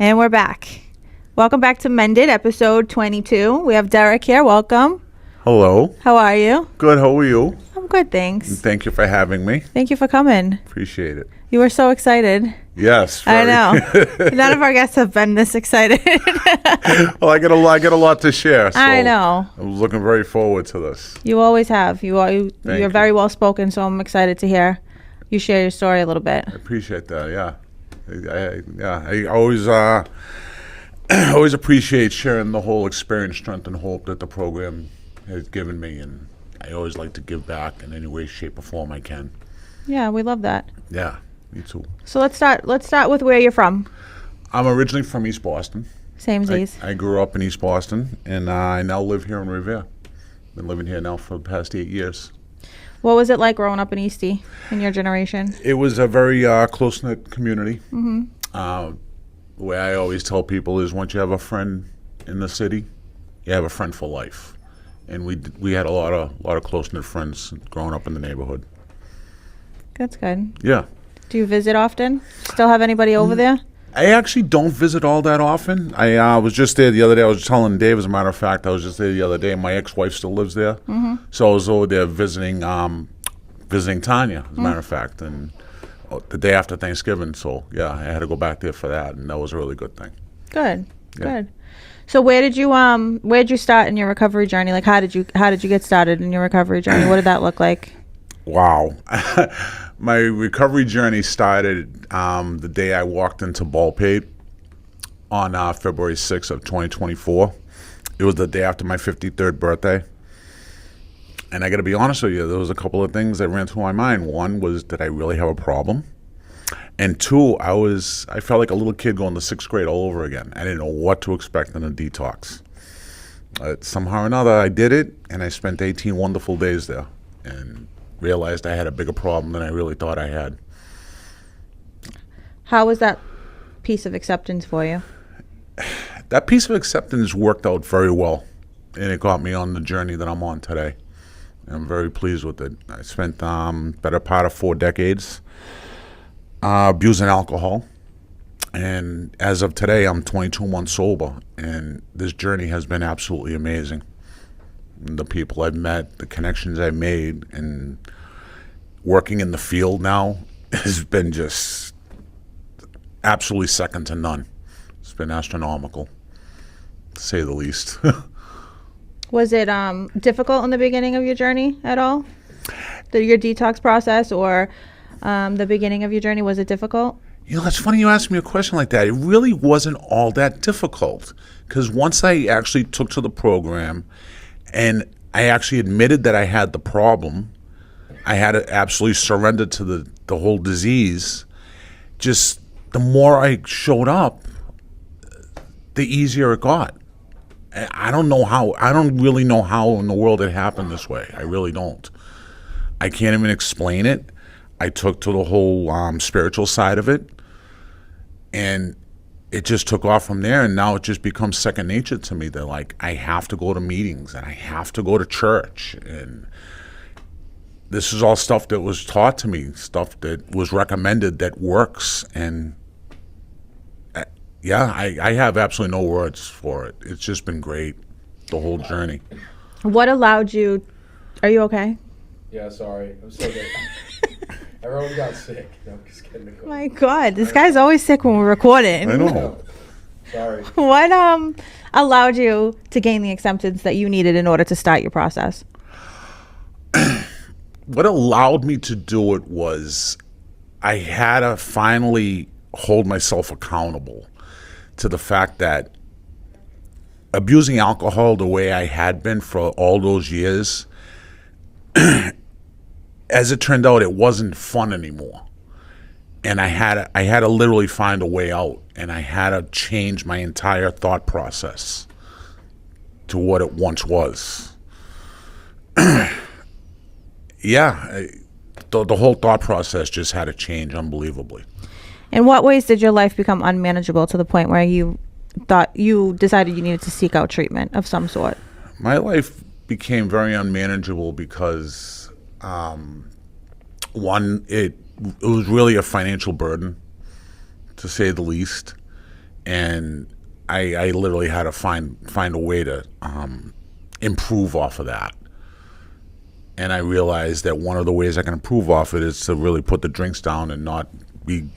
And we're back. Welcome back to Mended, episode 22. We have Derek here. Welcome. Hello. How are you? Good. How are you? I'm good, thanks. And thank you for having me. Thank you for coming. Appreciate it. You were so excited. Yes. I know. None of our guests have been this excited. Well, I get a lot to share. So I know. I'm looking very forward to this. You always have. You're you. very well spoken, so I'm excited to hear you share your story a little bit. I appreciate that. Yeah. I always always appreciate sharing the whole experience, strength, and hope that the program has given me, and I always like to give back in any way, shape, or form I can. Yeah, we love that. Yeah, me too. So let's start with where you're from. I'm originally from East Boston. Samesies. I grew up in East Boston, and I now live here in Revere. Been living here now for the past 8 years. What was it like growing up in Eastie in your generation? It was a very close-knit community. Mm-hmm. The way I always tell people is once you have a friend in the city, you have a friend for life. And we had a lot of close-knit friends growing up in the neighborhood. That's good. Yeah. Do you visit often? Still have anybody over there? I actually don't visit all that often. I was just there the other day. I was telling Dave, as a matter of fact, I was just there the other day. My ex-wife still lives there. Mm-hmm. So I was over there visiting Tanya, as a matter of fact, and the day after Thanksgiving. So, yeah, I had to go back there for that, and that was a really good thing. Good, Yeah. good. So where'd you start in your recovery journey? Like, how did you get started in your recovery journey? What did that look like? Wow. My recovery journey started the day I walked into Baldpate on February 6th of 2024. It was the day after my 53rd birthday. And I got to be honest with you, there was a couple of things that ran through my mind. One was, did I really have a problem? And two, I felt like a little kid going to sixth grade all over again. I didn't know what to expect in a detox. Somehow or another, I did it, and I spent 18 wonderful days there. And realized I had a bigger problem than I really thought I had. How was that piece of acceptance for you? That piece of acceptance worked out very well, and it got me on the journey that I'm on today. I'm very pleased with it. I spent better part of 4 decades abusing alcohol, and as of today, I'm 22 months sober, and this journey has been absolutely amazing. The people I've met, the connections I've made, and working in the field now has been just absolutely second to none. It's been astronomical, to say the least. Was it difficult in the beginning of your journey at all? Your detox process or the beginning of your journey, was it difficult? You know, it's funny you ask me a question like that. It really wasn't all that difficult, because once I actually took to the program and I actually admitted that I had the problem, I had to absolutely surrender to the whole disease. Just the more I showed up, the easier it got. I don't really know how in the world it happened this way. I really don't. I can't even explain it. I took to the whole spiritual side of it, and it just took off from there, and now it just becomes second nature to me. That, like, I have to go to meetings and I have to go to church, and this is all stuff that was taught to me, stuff that was recommended that works, and I have absolutely no words for it. It's just been great, the whole journey. What allowed you? Are you okay? Yeah, sorry. I'm so good. Everyone got sick. No, I'm just kidding. My God, this guy's always sick when we're recording. I know. Sorry. What allowed you to gain the acceptance that you needed in order to start your process? What allowed me to do it was I had to finally hold myself accountable to the fact that abusing alcohol the way I had been for all those years, as it turned out, it wasn't fun anymore. And I had to literally find a way out, and I had to change my entire thought process to what it once was. The whole thought process just had to change unbelievably. In what ways did your life become unmanageable to the point where you decided you needed to seek out treatment of some sort? My life became very unmanageable because, one, it was really a financial burden, to say the least. and I literally had to find a way to improve off of that. And I realized that one of the ways I can improve off it is to really put the drinks down and not be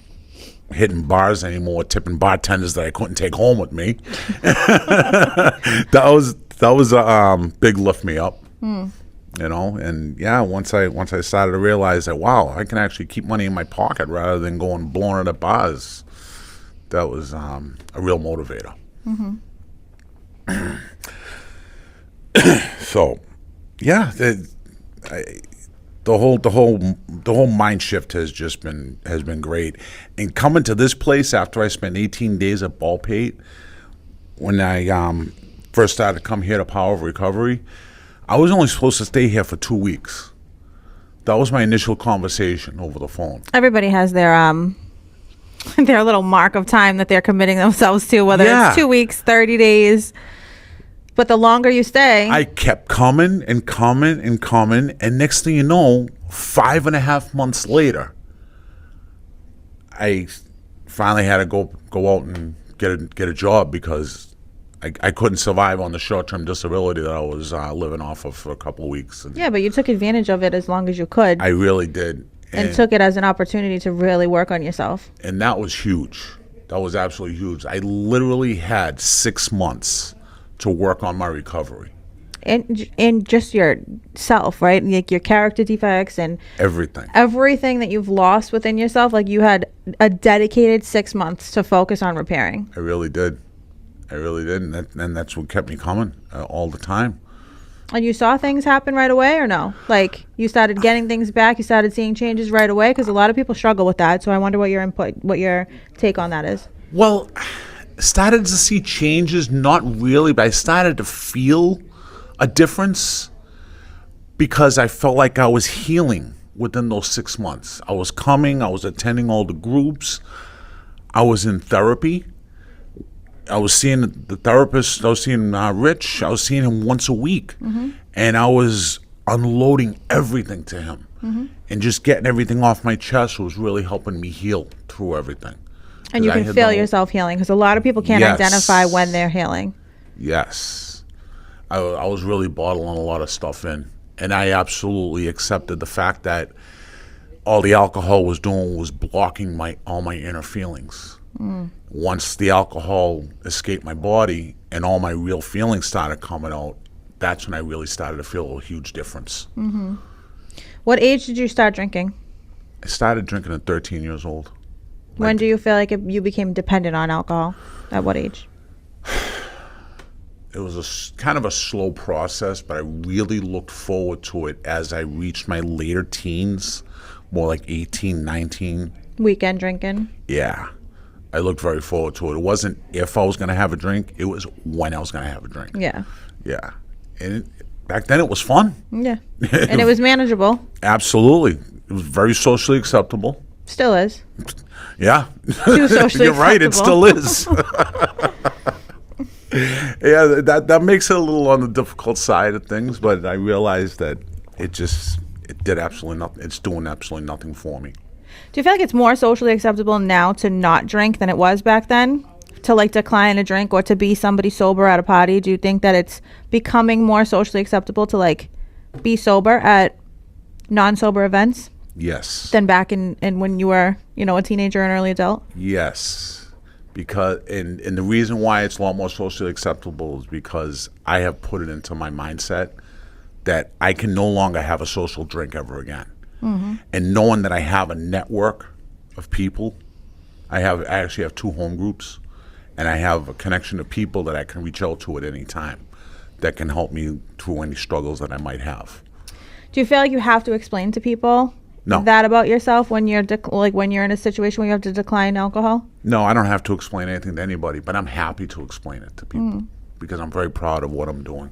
hitting bars anymore, tipping bartenders that I couldn't take home with me. that was a big lift me up. You know, and yeah, once I started to realize that, wow, I can actually keep money in my pocket rather than going blowing it at bars, that was a real motivator. So, yeah, the whole mind shift has been great. And coming to this place after I spent 18 days at Ballpate, when I first started to come here to Power of Recovery, I was only supposed to stay here for 2 weeks. That was my initial conversation over the phone. Everybody has their their little mark of time that they're committing themselves to, whether it's 2 weeks, 30 days. But the longer you stay, I kept coming and coming and coming, and next thing you know, 5.5 months later, I finally had to go out and get a job because I couldn't survive on the short-term disability that I was living off of for a couple of weeks. And yeah, but you took advantage of it as long as you could. I really did. And took it as an opportunity to really work on yourself. And that was huge. That was absolutely huge. I literally had 6 months to work on my recovery. And just yourself, right? Like your character defects and everything that you've lost within yourself. Like you had a dedicated 6 months to focus on repairing. I really did. And that's what kept me coming all the time. And you saw things happen right away or no? Like you started getting things back, you started seeing changes right away? Because a lot of people struggle with that. So I wonder what your take on that is. Well, started to see changes, not really, but I started to feel a difference because I felt like I was healing within those 6 months. I was coming, I was attending all the groups, I was in therapy. I was seeing the therapist, I was seeing Rich, I was seeing him once a week. And I was unloading everything to him. And just getting everything off my chest was really helping me heal through everything. And you can feel yourself healing because a lot of people can't identify when they're healing. Yes. I was really bottling a lot of stuff in. And I absolutely accepted the fact that all the alcohol was doing was blocking all my inner feelings. Once the alcohol escaped my body and all my real feelings started coming out, that's when I really started to feel a huge difference. What age did you start drinking? I started drinking at 13 years old. When do you feel like you became dependent on alcohol? At what age? It was kind of a slow process, but I really looked forward to it as I reached my later teens, more like 18, 19. Weekend drinking? Yeah. I looked very forward to it. It wasn't if I was going to have a drink. It was when I was going to have a drink. Yeah. Yeah. And back then it was fun. Yeah. And it was manageable. Absolutely. It was very socially acceptable. Still is. Yeah. Too socially You're right. It acceptable. still is. Yeah, that makes it a little on the difficult side of things, but I realized that it did absolutely nothing. It's doing absolutely nothing for me. Do you feel like it's more socially acceptable now to not drink than it was back then? To like decline a drink or to be somebody sober at a party? Do you think that it's becoming more socially acceptable to like be sober at non-sober events? Yes. Than back in when you were, a teenager and early adult? Yes. Because and the reason why it's a lot more socially acceptable is because I have put it into my mindset that I can no longer have a social drink ever again. And knowing that I have a network of people, I actually have 2 home groups, and I have a connection of people that I can reach out to at any time that can help me through any struggles that I might have. Do you feel like you have to explain to people that about yourself when you're when you're in a situation where you have to decline alcohol? No, I don't have to explain anything to anybody, but I'm happy to explain it to people because I'm very proud of what I'm doing.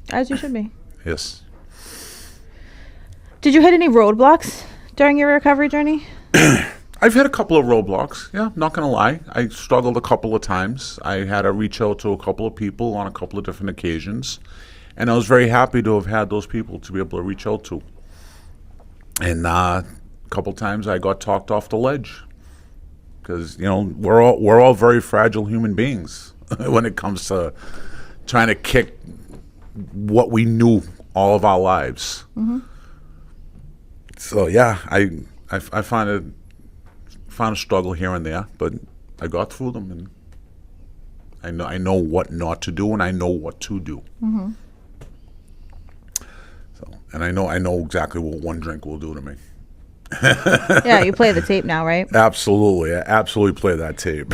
As you should be. Yes. Did you hit any roadblocks during your recovery journey? I've had a couple of roadblocks. Yeah, not going to lie. I struggled a couple of times. I had to reach out to a couple of people on a couple of different occasions. And I was very happy to have had those people to be able to reach out to. And a couple times I got talked off the ledge because we're all very fragile human beings when it comes to trying to kick what we knew all of our lives. So yeah, I found a struggle here and there, but I got through them, and I know what not to do, and I know what to do. So, and I know exactly what one drink will do to me. Yeah, you play the tape now, right? Absolutely, I absolutely play that tape.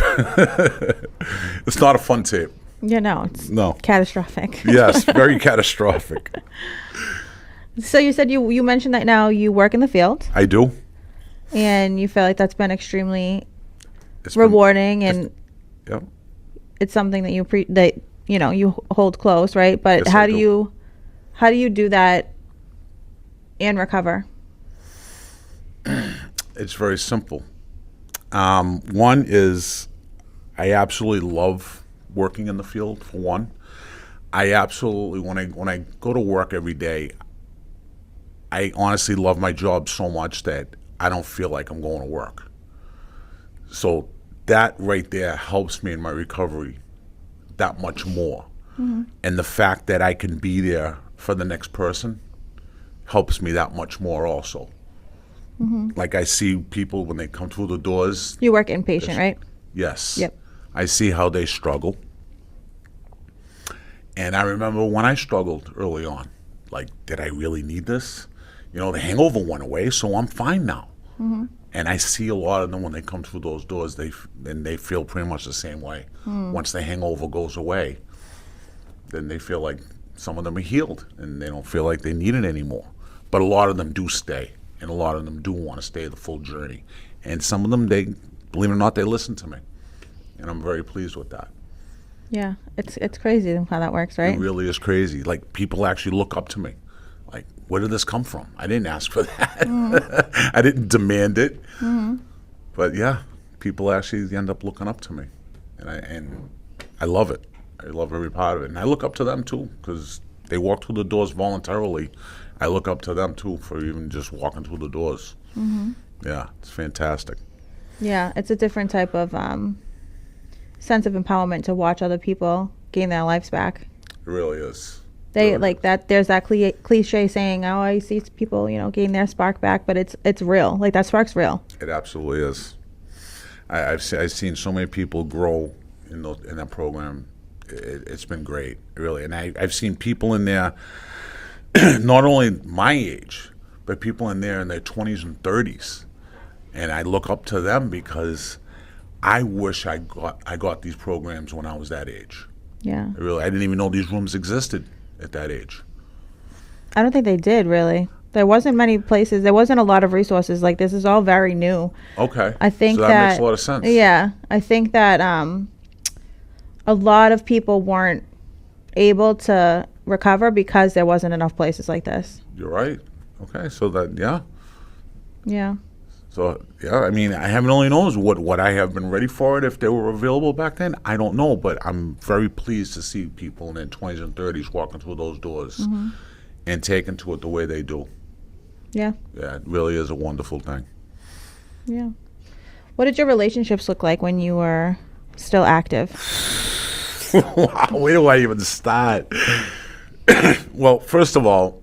It's not a fun tape. Yeah, no, it's No. catastrophic. Yes, very catastrophic. So you said you mentioned that now you work in the field, I do. and you feel like that's been extremely It's been- rewarding, and yeah. it's something that you hold close, right? But Yes, how I do do. you do that and recover? It's very simple. One is I absolutely love working in the field, for one. I absolutely, when I go to work every day, I honestly love my job so much that I don't feel like I'm going to work. So that right there helps me in my recovery that much more. And the fact that I can be there for the next person helps me that much more also. Like I see people when they come through the doors. You work inpatient, right? Yes. Yep. I see how they struggle. And I remember when I struggled early on, like, did I really need this? The hangover went away, so I'm fine now. And I see a lot of them when they come through those doors, they feel pretty much the same way. Once the hangover goes away, then they feel like some of them are healed, and they don't feel like they need it anymore. But a lot of them do stay, and a lot of them do want to stay the full journey. And some of them, believe it or not, they listen to me. And I'm very pleased with that. Yeah, it's crazy how that works, right? It really is crazy. Like, people actually look up to me. Like, where did this come from? I didn't ask for that. I didn't demand it. But yeah, people actually end up looking up to me. And I love it. I love every part of it. And I look up to them too, because they walk through the doors voluntarily. I look up to them too for even just walking through the doors. Yeah, it's fantastic. Yeah, it's a different type of sense of empowerment to watch other people gain their lives back. It really is. They Really like is. that. There's that cliche saying, "Oh, I see people, gain their spark back," but it's real. Like that spark's real. It absolutely is. I've seen so many people grow in that program. It's been great, really. And I've seen people in there, not only my age, but people in there in their 20s and 30s. And I look up to them because I wish I got these programs when I was that age. Yeah, I didn't even know these rooms existed at that age. I don't think they did really. There wasn't many places. There wasn't a lot of resources. Like this is all very new. Okay. I think so that makes a lot of sense. Yeah, I think that a lot of people weren't able to recover because there wasn't enough places like this. You're right. Okay. So yeah. Yeah. So, yeah, I mean, heaven only knows what I have been ready for it if they were available back then. I don't know, but I'm very pleased to see people in their 20s and 30s walking through those doors and taking to it the way they do. Yeah. Yeah, it really is a wonderful thing. Yeah. What did your relationships look like when you were still active? Wow, where do I even start? Well, first of all,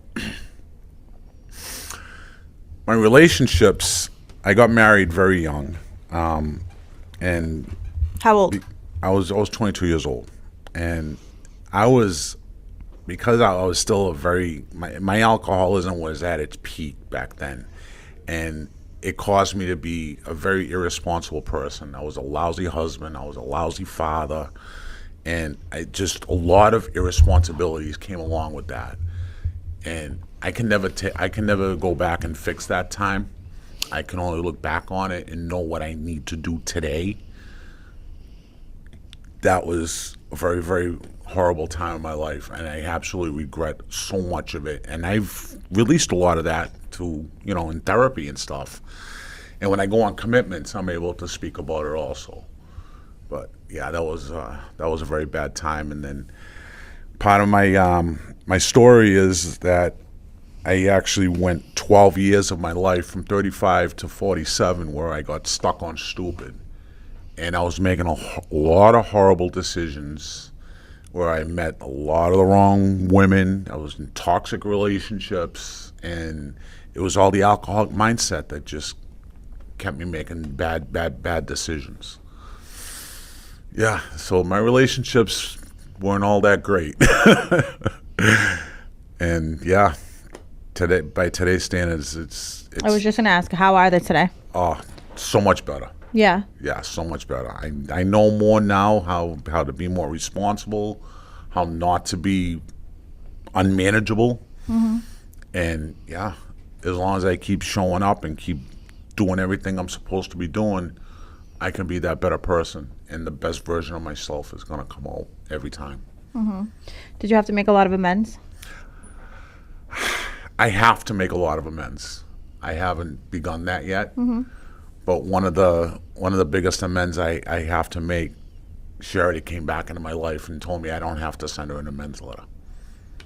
my relationships, I got married very young, and How old? I was 22 years old, and I was, because I was still my alcoholism was at its peak back then, and it caused me to be a very irresponsible person. I was a lousy husband, I was a lousy father, and a lot of irresponsibilities came along with that, and I can never go back and fix that time. I can only look back on it and know what I need to do today. That was a very, very horrible time in my life, and I absolutely regret so much of it. And I've released a lot of that to, in therapy and stuff. And when I go on commitments, I'm able to speak about it also. But yeah, that was a very bad time. And then part of my story is that I actually went 12 years of my life from 35 to 47 where I got stuck on stupid. and I was making a lot of horrible decisions where I met a lot of the wrong women. I was in toxic relationships, and it was all the alcoholic mindset that just kept me making bad decisions. Yeah, so my relationships weren't all that great. And yeah, by today's standards, it's I was just gonna ask, how are they today? so much better. Yeah. Yeah, so much better. I know more now how to be more responsible, how not to be unmanageable. And yeah, as long as I keep showing up and keep doing everything I'm supposed to be doing, I can be that better person, and the best version of myself is going to come out every time. Did you have to make a lot of amends? I have to make a lot of amends. I haven't begun that yet, but one of the biggest amends I have to make, she already came back into my life and told me I don't have to send her an amends letter.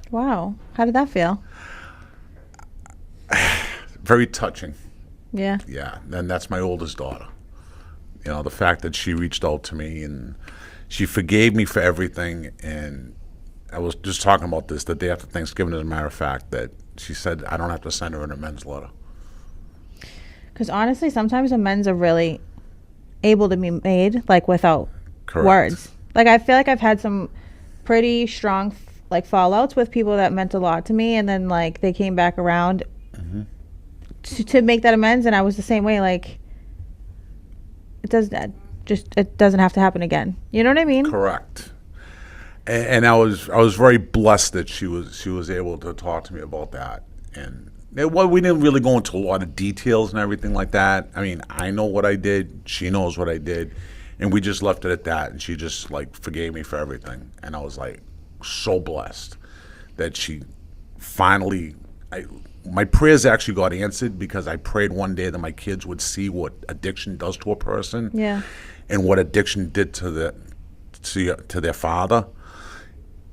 Wow. How did that feel? Very touching. Yeah. Yeah, and that's my oldest daughter. You know, the fact that she reached out to me and she forgave me for everything. And I was just talking about this the day after Thanksgiving, as a matter of fact, that she said I don't have to send her an amends letter. Because honestly, sometimes amends are really able to be made, like, without Correct. words. Like, I feel like I've had some pretty strong, like, fallouts with people that meant a lot to me, and then, like, they came back around to make that amends, and I was the same way. Like, it doesn't have to happen again. You know what I mean? Correct. And I was very blessed that she was able to talk to me about that. And we didn't really go into a lot of details and everything like that. I mean, I know what I did. She knows what I did. And we just left it at that. And she just, like, forgave me for everything. And I was, like, so blessed that she finally, my prayers actually got answered, because I prayed one day that my kids would see what addiction does to a person. Yeah. And what addiction did to their father.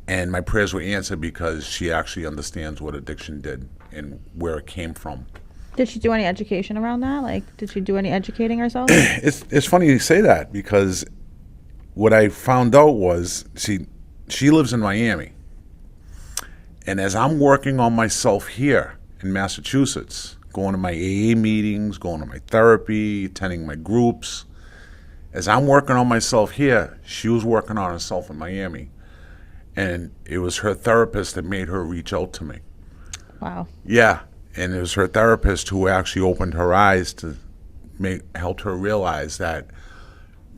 And my prayers were answered because she actually understands what addiction did and where it came from. Did she do any education around that? Like, did she do any educating herself? It's funny you say that, because what I found out was she lives in Miami. And as I'm working on myself here in Massachusetts, going to my AA meetings, going to my therapy, attending my groups, as I'm working on myself here, she was working on herself in Miami. And it was her therapist that made her reach out to me. Wow. Yeah, and it was her therapist who actually opened her eyes to helped her realize that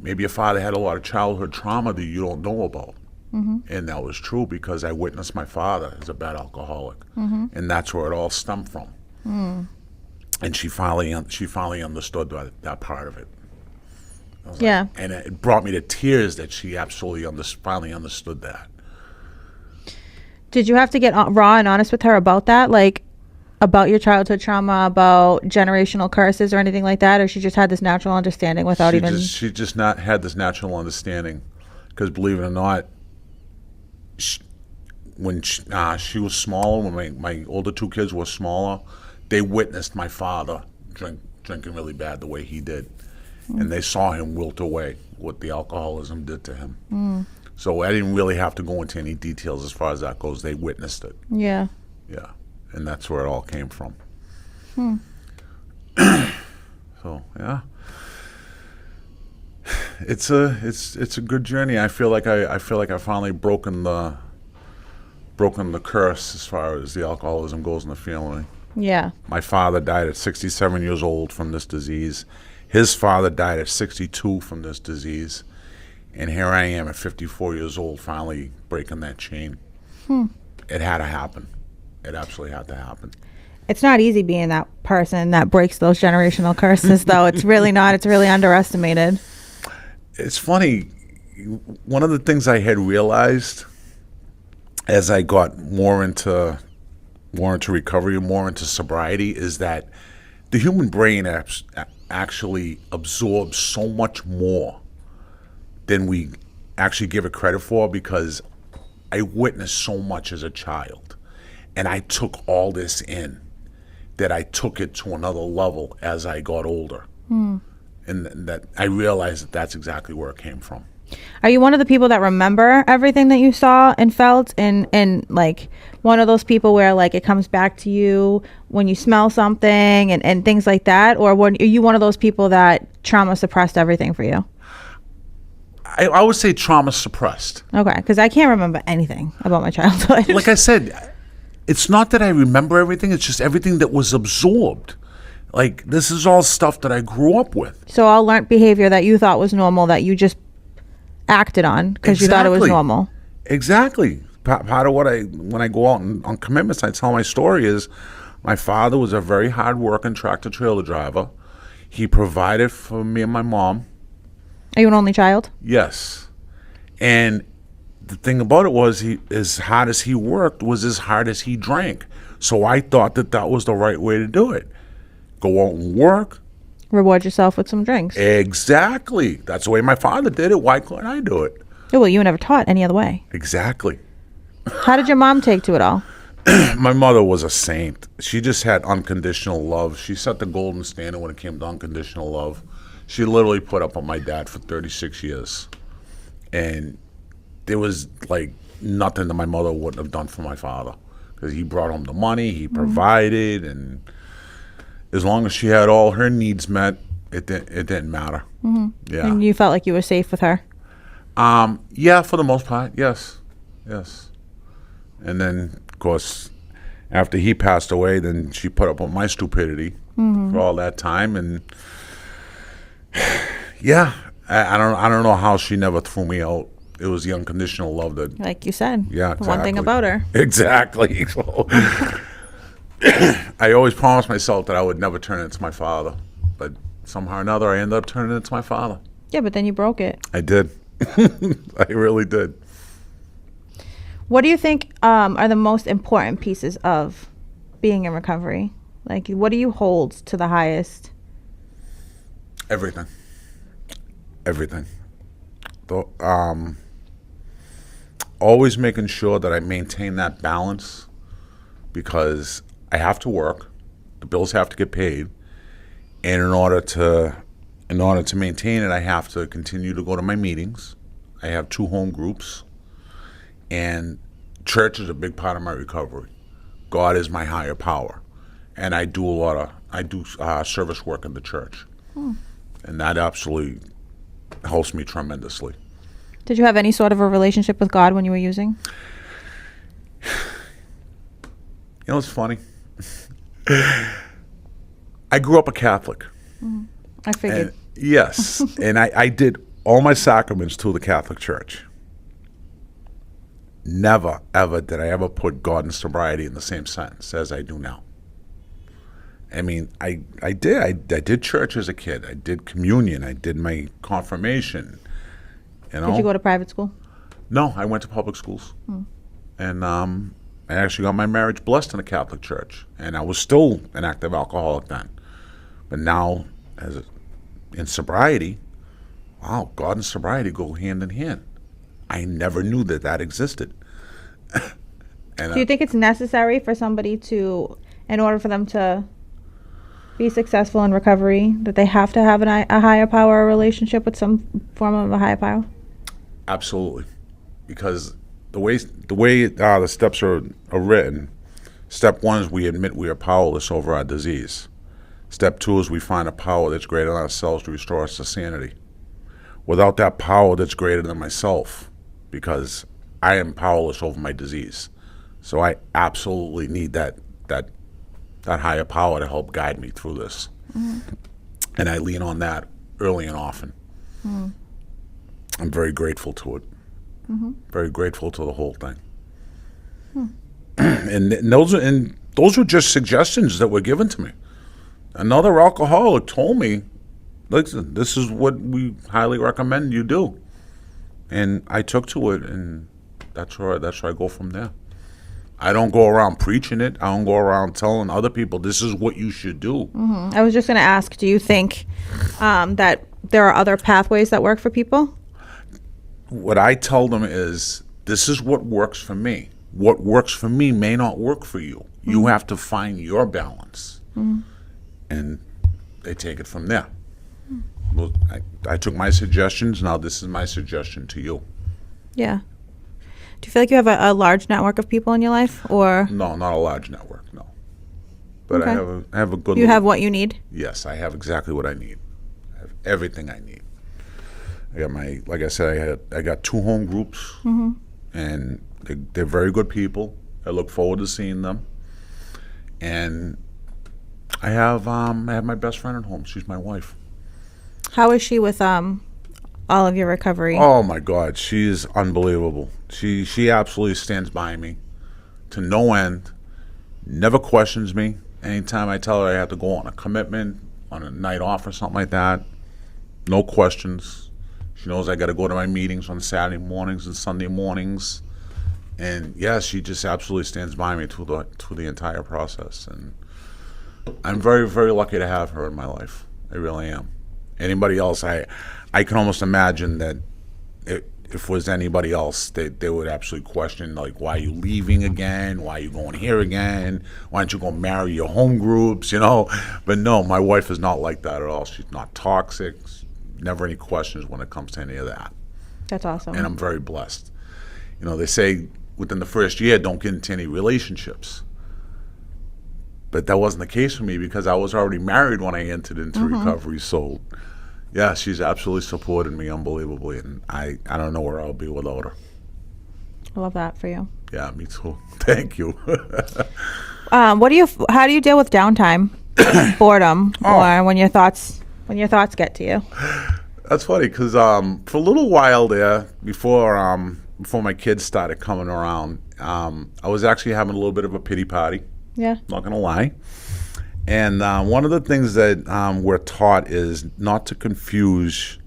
maybe your father had a lot of childhood trauma that you don't know about. And that was true, because I witnessed my father as a bad alcoholic, and that's where it all stemmed from. And she finally understood that part of it. Yeah. Like, and it brought me to tears that she absolutely finally understood that. Did you have to get raw and honest with her about that? Like, about your childhood trauma, about generational curses or anything like that? Or she just had this natural understanding without She just not had this natural understanding. Because believe it or not, when she was smaller, when my older two kids were smaller, they witnessed my father drinking really bad the way he did. And they saw him wilt away, what the alcoholism did to him. So I didn't really have to go into any details as far as that goes. They witnessed it. Yeah. Yeah. And that's where it all came from. So, yeah. It's a good journey. I feel like I finally broken the curse as far as the alcoholism goes in the family. Yeah. My father died at 67 years old from this disease. His father died at 62 from this disease. And here I am at 54 years old, finally breaking that chain. It had to happen. It absolutely had to happen. It's not easy being that person that breaks those generational curses, though. It's really not. It's really underestimated. It's funny. One of the things I had realized as I got more into recovery, more into sobriety, is that the human brain actually absorbs so much more than we actually give it credit for, because I witnessed so much as a child, and I took all this in, that I took it to another level as I got older. And that I realized that that's exactly where it came from. Are you one of the people that remember everything that you saw and felt, and like one of those people where like it comes back to you when you smell something and things like that? Or are you one of those people that trauma suppressed everything for you? I would say trauma suppressed. Okay, because I can't remember anything about my childhood. Like I said, it's not that I remember everything, it's just everything that was absorbed. Like, this is all stuff that I grew up with. So all learned behavior that you thought was normal that you just acted on because you thought it was normal. Exactly. Part of what when I go out on commitments, I tell my story is my father was a very hard-working tractor-trailer driver. He provided for me and my mom. Are you an only child? Yes. And the thing about it was, as hard as he worked was as hard as he drank. So I thought that was the right way to do it. Go out and work. Reward yourself with some drinks. Exactly. That's the way my father did it. Why couldn't I do it? Oh, well, you were never taught any other way. Exactly. How did your mom take to it all? My mother was a saint. She just had unconditional love. She set the golden standard when it came to unconditional love. She literally put up with my dad for 36 years. And there was like nothing that my mother wouldn't have done for my father. Because he brought home the money, he provided, and as long as she had all her needs met, it didn't matter. Yeah. And you felt like you were safe with her? Yeah, for the most part, yes. Yes. And then, of course, after he passed away, then she put up with my stupidity for all that time. And yeah, I don't know how she never threw me out. It was the unconditional love that, Like you said. yeah, The exactly. one thing about her. Exactly. So, I always promised myself that I would never turn into my father, but somehow or another I ended up turning into my father. Yeah, but then you broke it. I did. I really did. What do you think are the most important pieces of being in recovery? Like, what do you hold to the highest? Everything. Always making sure that I maintain that balance, because I have to work, the bills have to get paid, and in order to maintain it, I have to continue to go to my meetings. I have 2 home groups, and church is a big part of my recovery. God is my higher power, and I do service work in the church, and that absolutely helps me tremendously. Did you have any sort of a relationship with God when you were using? You know, it's funny. I grew up a Catholic. I figured. And, yes, and I did all my sacraments through the Catholic Church. Never, ever did I ever put God and sobriety in the same sentence as I do now. I mean, I did church as a kid. I did communion. I did my confirmation. You know? Did you go to private school? No, I went to public schools. And I actually got my marriage blessed in a Catholic church. And I was still an active alcoholic then. But now, in sobriety, wow, God and sobriety go hand in hand. I never knew that existed. And, Do you think it's necessary for somebody to, in order for them to be successful in recovery, that they have to have a higher power relationship with some form of a higher power? Absolutely, because the way the steps are written, step 1 is we admit we are powerless over our disease. Step 2 is we find a power that's greater than ourselves to restore us to sanity. Without that power that's greater than myself, because I am powerless over my disease, so I absolutely need that higher power to help guide me through this, and I lean on that early and often. I'm very grateful to it. Very grateful to the whole thing. And those were just suggestions that were given to me. Another alcoholic told me, listen, this is what we highly recommend you do. And I took to it, and that's where I go from there. I don't go around preaching it. I don't go around telling other people this is what you should do. I was just going to ask, do you think that there are other pathways that work for people? What I tell them is, this is what works for me. What works for me may not work for you. You have to find your balance. And they take it from there. Well, I took my suggestions. Now this is my suggestion to you. Yeah. Do you feel like you have a large network of people in your life, or No, not a large network, no. But Okay. I have a good. you have what you need? Yes, I have exactly what I need. I have everything I need. I got like I said, I got 2 home groups, and they're very good people. I look forward to seeing them. And I have my best friend at home. She's my wife. How is she with all of your recovery? Oh my God, she is unbelievable. She absolutely stands by me to no end. Never questions me. Anytime I tell her I have to go on a commitment, on a night off or something like that, no questions. She knows I got to go to my meetings on Saturday mornings and Sunday mornings, and yeah, she just absolutely stands by me through the entire process. And I'm very, very lucky to have her in my life. I really am. Anybody else, I can almost imagine that if it was anybody else, they would absolutely question, like, why are you leaving again? Why are you going here again? Why don't you go marry your home groups, you know? But no, my wife is not like that at all. She's not toxic. Never any questions when it comes to any of that. That's awesome. And I'm very blessed. You know, they say within the first year, don't get into any relationships. But that wasn't the case for me because I was already married when I entered into recovery. So, yeah, she's absolutely supported me unbelievably, and I don't know where I'll be without her. I love that for you. Yeah, me too. Thank you. How do you deal with downtime, boredom, or when your thoughts get to you? That's funny because for a little while there, before my kids started coming around, I was actually having a little bit of a pity party. Yeah. Not gonna lie. And one of the things that we're taught is not to confuse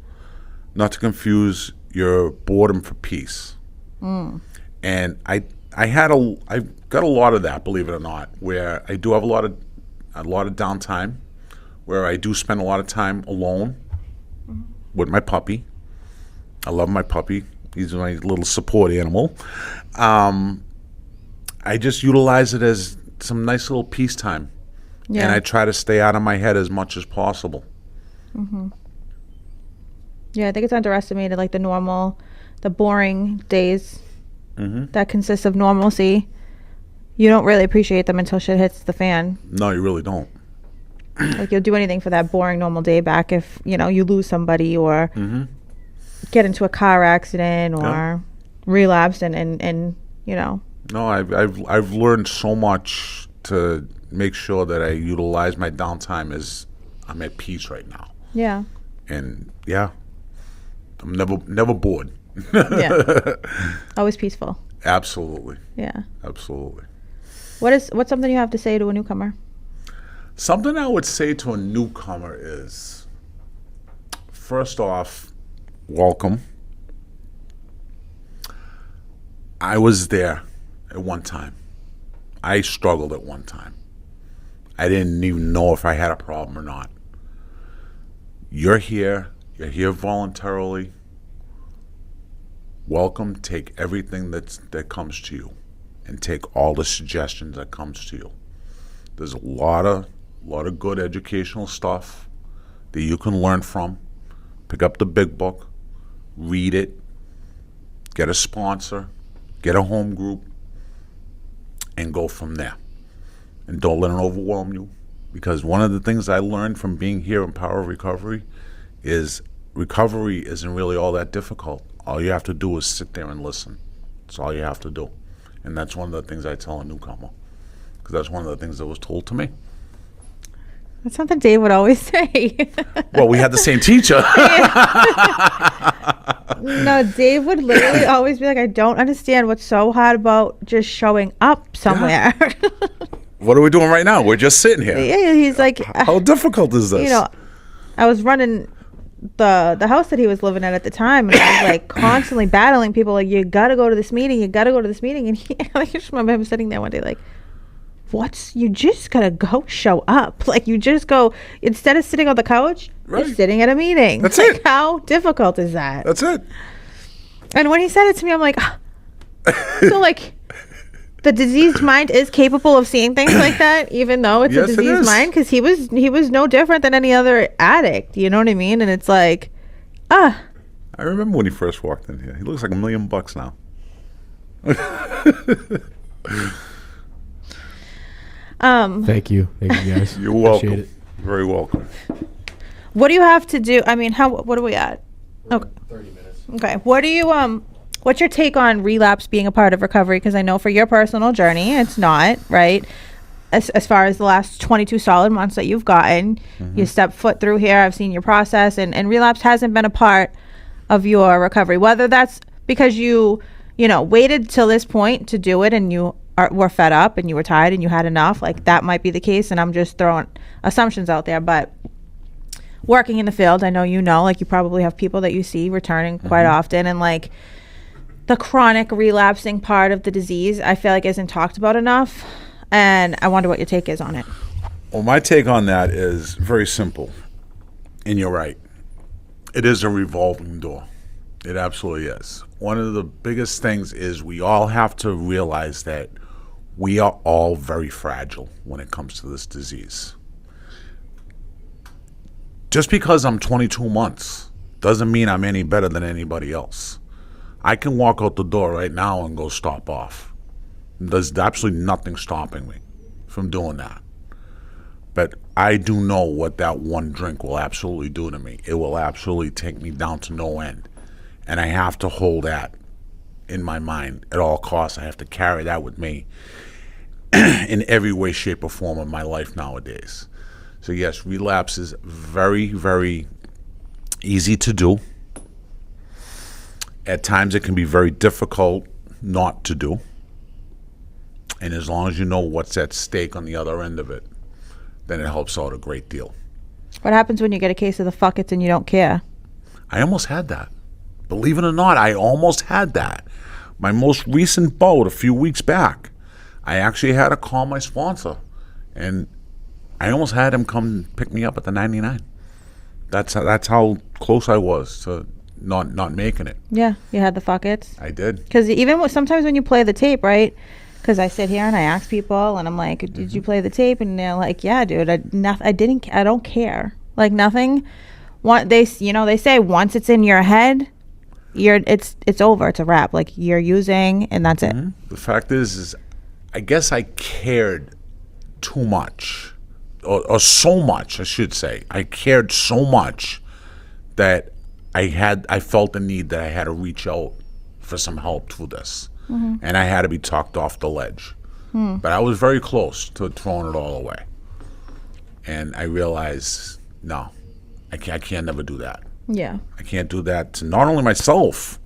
your boredom for peace. And I got a lot of that, believe it or not, where I do have a lot of downtime, where I do spend a lot of time alone with my puppy. I love my puppy. He's my little support animal. I just utilize it as some nice little peace time. Yeah. And I try to stay out of my head as much as possible. Yeah, I think it's underestimated, like the boring days that consist of normalcy. You don't really appreciate them until shit hits the fan. No, you really don't. Like, you'll do anything for that boring normal day back if, you lose somebody or get into a car accident or relapse and. No, I've learned so much to make sure that I utilize my downtime as I'm at peace right now. Yeah. And yeah, I'm never bored. Yeah. Always peaceful. Absolutely. Yeah. Absolutely. What's something you have to say to a newcomer? Something I would say to a newcomer is, first off, welcome. I was there at one time. I struggled at one time. I didn't even know if I had a problem or not. You're here voluntarily. Welcome. Take everything that comes to you, and take all the suggestions that comes to you. There's a lot of good educational stuff that you can learn from. Pick up the big book, read it, get a sponsor, get a home group, and go from there. And don't let it overwhelm you, because one of the things I learned from being here in Power of Recovery is recovery isn't really all that difficult. All you have to do is sit there and listen. That's all you have to do. And that's one of the things I tell a newcomer, because that's one of the things that was told to me. That's something Dave would always say. Well, we had the same teacher. No, Dave would literally always be like, I don't understand what's so hard about just showing up somewhere. Yeah. What are we doing right now? We're just sitting here. Yeah, he's like, how difficult is this? I was running the house that he was living at the time, and I was like constantly battling people like, you gotta go to this meeting, and I just remember him sitting there one day like, you just gotta go show up. Like, you just go, instead of sitting on the couch, you're sitting at a meeting. That's like, it. How difficult is that? That's it. And when he said it to me, I'm like, so like the diseased mind is capable of seeing things like that, even though it's Yes, a it diseased is. mind, because he was no different than any other addict. You know what I mean? And it's like, I remember when he first walked in here. He looks like $1 million now. Thank you guys. You're Appreciate welcome. it. Very welcome. what do you have to do? I mean, what are we at? Okay. 30 minutes. Okay. What do you what's your take on relapse being a part of recovery? Because I know for your personal journey, it's not, right? As far as the last 22 solid months that you've gotten, you stepped foot through here. I've seen your process, and relapse hasn't been a part of your recovery. Whether that's because you waited till this point to do it, and you were fed up, and you were tired, and you had enough. Like, that might be the case, and I'm just throwing assumptions out there. But working in the field, I know like, you probably have people that you see returning quite often, and like, the chronic relapsing part of the disease, I feel like isn't talked about enough. And I wonder what your take is on it. Well, my take on that is very simple. And you're right. It is a revolving door. It absolutely is. One of the biggest things is we all have to realize that we are all very fragile when it comes to this disease. Just because I'm 22 months doesn't mean I'm any better than anybody else. I can walk out the door right now and go stop off. There's absolutely nothing stopping me from doing that. But I do know what that one drink will absolutely do to me. It will absolutely take me down to no end. And I have to hold that in my mind at all costs. I have to carry that with me in every way, shape, or form of my life nowadays. So yes, relapse is very, very easy to do. At times it can be very difficult not to do. And as long as you know what's at stake on the other end of it, then it helps out a great deal. What happens when you get a case of the fuckets and you don't care? I almost had that. Believe it or not, I almost had that. My most recent bout a few weeks back, I actually had to call my sponsor. And I almost had him come pick me up at the 99. That's how close I was to not making it. Yeah, you had the fuckets. I did. Because even sometimes when you play the tape, right? Because I sit here and I ask people, and I'm like, "Did you play the tape?" And they're like, "Yeah, dude. I don't care. Like, nothing. They say once it's in your head, it's over. It's a wrap. Like, you're using, and that's it." The fact is I guess I cared too much, or so much, I should say. I cared so much that I felt the need that I had to reach out for some help through this. And I had to be talked off the ledge. But I was very close to throwing it all away. And I realized, no, I can't never do that. Yeah. I can't do that to not only myself,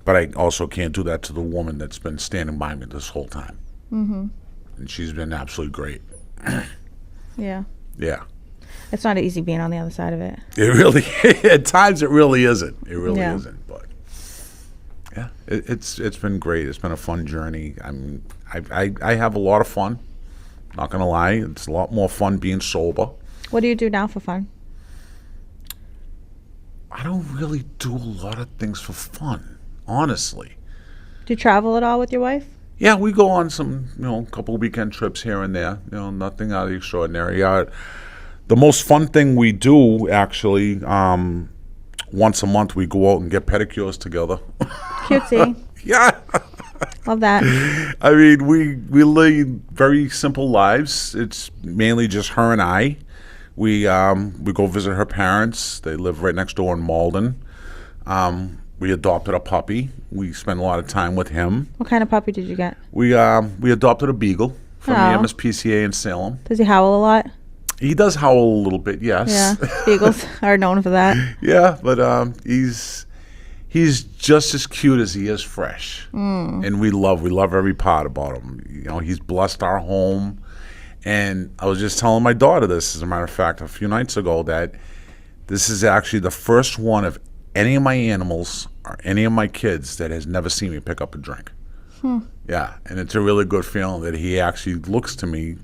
but I also can't do that to the woman that's been standing by me this whole time. And she's been absolutely great. Yeah. Yeah. It's not easy being on the other side of it. It really, at times it really isn't. It really Yeah. isn't. But yeah, it's been great. It's been a fun journey. I mean, I have a lot of fun. Not gonna lie, it's a lot more fun being sober. What do you do now for fun? I don't really do a lot of things for fun, honestly. Do you travel at all with your wife? Yeah, we go on some, couple weekend trips here and there. Nothing out of the extraordinary. The most fun thing we do, actually, once a month we go out and get pedicures together. Cutesy. Yeah. Love that. I mean, we live very simple lives. It's mainly just her and I. We go visit her parents. They live right next door in Malden. We adopted a puppy. We spend a lot of time with him. What kind of puppy did you get? We adopted a beagle from the Oh. MSPCA in Salem. Does he howl a lot? He does howl a little bit, yes. Yeah. Beagles are known for that. Yeah, but he's just as cute as he is fresh. And we love every part about him. He's blessed our home. And I was just telling my daughter this, as a matter of fact, a few nights ago, that this is actually the first one of any of my animals or any of my kids that has never seen me pick up a drink. Yeah, and it's a really good feeling that he actually looks to me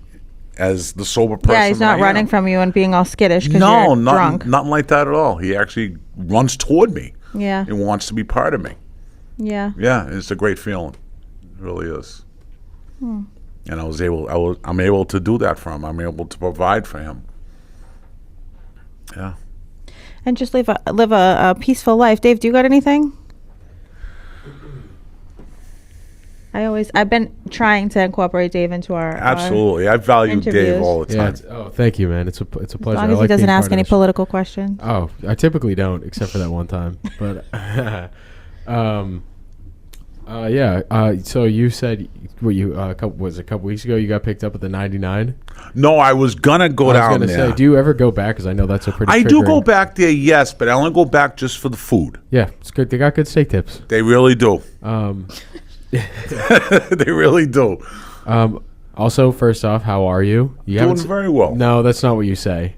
as the sober person. Yeah, he's not I running am. from you and being all skittish because No, you're drunk. nothing like that at all. He actually runs toward me Yeah. and wants to be part of me. Yeah. Yeah, it's a great feeling. It really is. And I'm able to do that for him. I'm able to provide for him. Yeah. And just live a peaceful life. Dave, do you got anything? I've been trying to incorporate Dave into our Absolutely. I value Dave interviews. all the time. Thank you, man. It's a pleasure. As long as he doesn't ask any political questions. Oh, I typically don't, except for that one time. But, so you said, a couple weeks ago you got picked up at the 99? No, I was gonna go down I was there. gonna say, do you ever go back? Because I know that's a pretty. I do go back there, yes, but I only go back just for the food. Yeah, it's good. They got good steak tips. They really do. They really do. Also, first off, how are you? Doing very well. No, that's not what you say.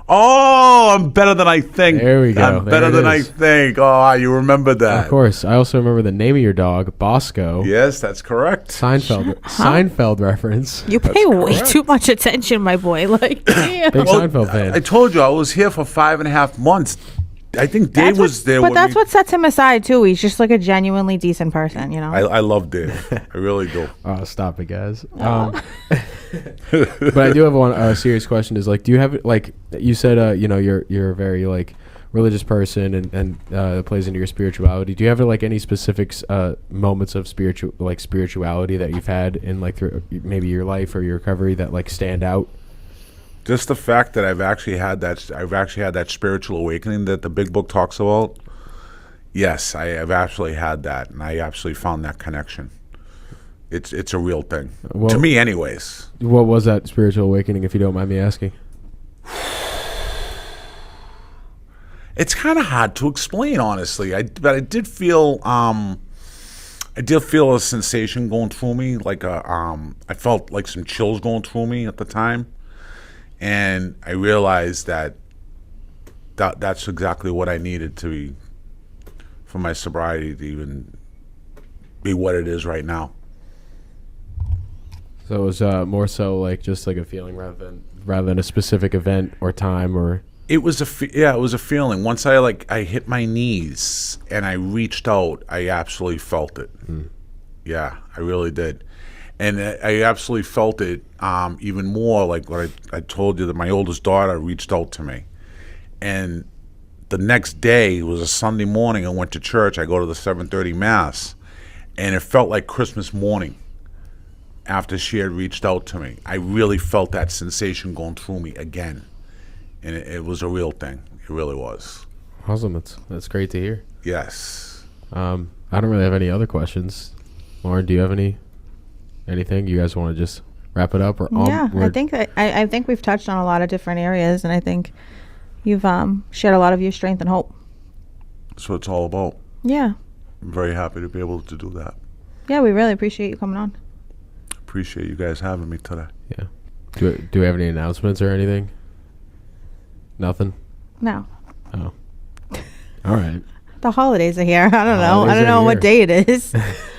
Oh, I'm better than I think. There we go. I'm better than I think. Oh, you remember that. Of course. I also remember the name of your dog, Bosco. Yes, that's correct. Seinfeld reference. You pay way too much attention, my boy. Like, damn. Big Seinfeld fan. I told you I was here for 5.5 months. I think Dave was there. But that's what sets him aside too. He's just like a genuinely decent person, you know. I love Dave. I really do. Oh, stop it, guys. But I do have one serious question. Is like, do you have like you said? You're a very like religious person and it plays into your spirituality. Do you have like any specific moments of spirituality that you've had in like through maybe your life or your recovery that like stand out? Just the fact that I've actually had that spiritual awakening that the big book talks about. Yes, I have actually had that, and I actually found that connection. It's a real thing to me, anyways. What was that spiritual awakening, if you don't mind me asking? It's kind of hard to explain, honestly. But I did feel a sensation going through me, like I felt like some chills going through me at the time. And I realized that's exactly what I needed to be for my sobriety to even be what it is right now. So it was more so like just like a feeling rather than a specific event or time or. It was a feeling. Once I hit my knees and I reached out, I absolutely felt it. Yeah, I really did. And I absolutely felt it even more, like what I told you, that my oldest daughter reached out to me. And the next day, it was a Sunday morning, I went to church. I go to the 7:30 Mass. And it felt like Christmas morning after she had reached out to me. I really felt that sensation going through me again. And it was a real thing. It really was. Awesome. That's great to hear. Yes. I don't really have any other questions. Lauren, do you have anything you guys want to just wrap it up? Or I think we've touched on a lot of different areas, and I think you've shared a lot of your strength and hope. That's what it's all about. Yeah. I'm very happy to be able to do that. Yeah, we really appreciate you coming on. Appreciate you guys having me today. Yeah. Do we have any announcements or anything? Nothing? No. Oh. All right. The holidays are here. I don't know what day it is.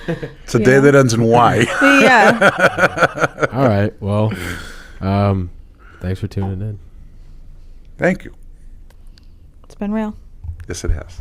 It's a day that ends in Y. Yeah. All right. Well, thanks for tuning in. Thank you. It's been real. Yes, it has.